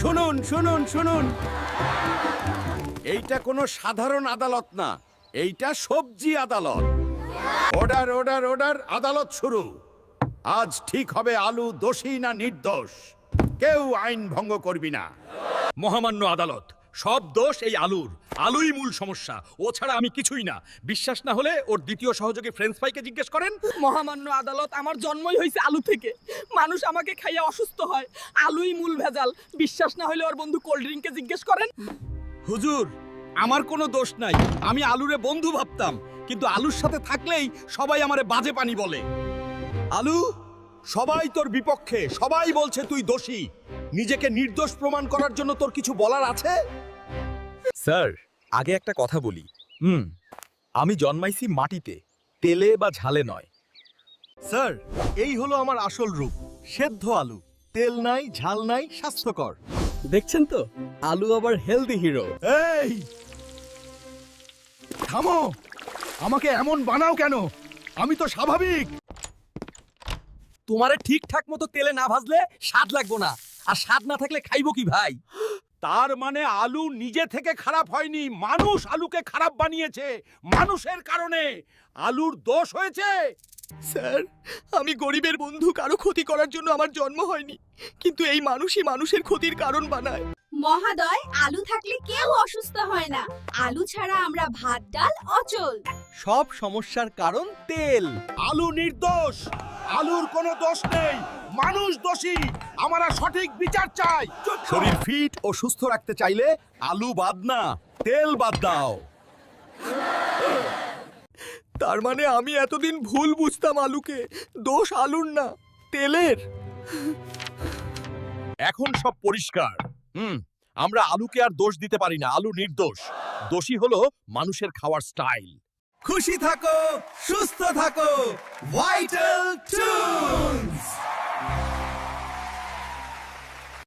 শুনুন শুনুন শুনুন, এইটা কোনো সাধারণ আদালত না, এইটা সবজি আদালত। অর্ডার অর্ডার অর্ডার, আদালত শুরু। আজ ঠিক হবে আলু দোষী না নির্দোষ, কেউ আইন ভঙ্গ করবি না। মহামান্য আদালত, সব দোষ এই আলুর। আলুই মূল সমস্যা, ও ছাড়া আমি কিছুই না। বিশ্বাস না হলে ওর দ্বিতীয় সহযোগী ফ্রেঞ্চ ফ্রাইকে জিজ্ঞেস করেন। মহামান্য আদালত, আমার জন্মই হয়েছে আলু থেকে। মানুষ আমাকে খাইয়া অসুস্থ হয়, আলুই মূল ভেজাল। বিশ্বাস না হলে ওর বন্ধু কোল্ড ড্রিঙ্ককে জিজ্ঞেস করেন। হুজুর, আমার কোনো দোষ নাই। আমি আলুরে বন্ধু ভাবতাম, কিন্তু আলুর সাথে থাকলেই সবাই আমারে বাজে পানি বলে। আলু, সবাই তোর বিপক্ষে, সবাই বলছে তুই দোষী। নিজেকে নির্দোষ প্রমাণ করার জন্য তোর কিছু বলার আছে? স্যার, আগে একটা কথা বলি। আমি জন্মাইছি মাটিতে, তেলে বা ঝালে নয়। স্যার, এই হলো আমার আসল রূপ। সেদ্ধ আলু, তেল নাই, ঝাল নাই, স্বাস্থ্যকর। দেখছেন তো, আলু আবার হেলদি হিরো। এই থামো, আমাকে এমন বানাও কেন? আমি তো স্বাভাবিক। তোমারে ঠিকঠাক মতো তেলে না ভাজলে স্বাদ লাগবো না, আর স্বাদ না থাকলে খাইবো কি ভাই? তার মানে আলু নিজে থেকে খারাপ হয়নি, মানুষ আলুকে খারাপ বানিয়েছে। মানুষের কারণে আলুর দোষ হয়েছে। স্যার, আমি গরিবের বন্ধু, কারো ক্ষতি করার জন্য আমার জন্ম হয়নি, কিন্তু এই মানুষই মানুষের ক্ষতির কারণ বানায়। মহাদয়, আলু থাকলে কেউ অসুস্থ হয় না। আলু ছাড়া আমরা ভাত ডাল অচল। সব সমস্যার কারণ তেল। আলু নির্দোষ, আলুর কোনো দোষ নেই, মানুষ দোষী। আমরা সঠিক বিচার চাই। শরীর ফিট ও সুস্থ রাখতে চাইলে আলু বাদ না, তেল বাদ দাও। তার মানে আমি এতদিন ভুল বুঝতাম আলুকে। দোষ আলুর না, তেলের। এখন সব পরিষ্কার। আমরা আলুকে আর দোষ দিতে পারি না, আলু নির্দোষ। দোষী হলো মানুষের খাওয়ার স্টাইল। খুশি থাকো, সুস্থ থাকো, ভাইটাল 2।